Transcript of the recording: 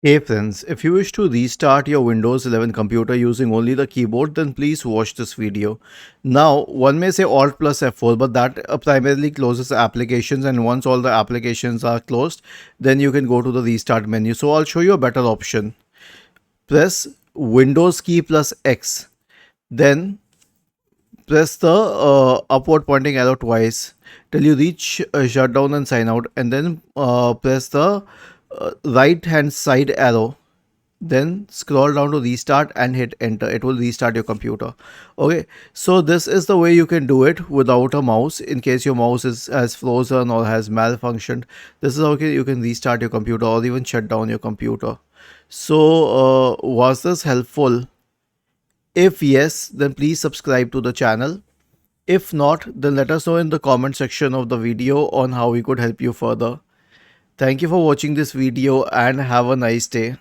Hey friends, if you wish to restart your Windows 11 computer using only the keyboard, then please watch this video. Now, one may say Alt plus F4, but that primarily closes applications, and once all the applications are closed, then you can go to the restart menu. So I'll show you a better option. Press Windows key plus X, then press the upward pointing arrow twice till you reach shutdown and sign out, and then press the right hand side arrow, then scroll down to restart and hit enter. It will restart your computer. Okay, so this is the way you can do it without a mouse. In case your mouse is has frozen or has malfunctioned, this is how you can restart your computer or even shut down your computer. So was this helpful? If yes, then please subscribe to the channel. If not, then let us know in the comment section of the video on how we could help you further. Thank you for watching this video and have a nice day.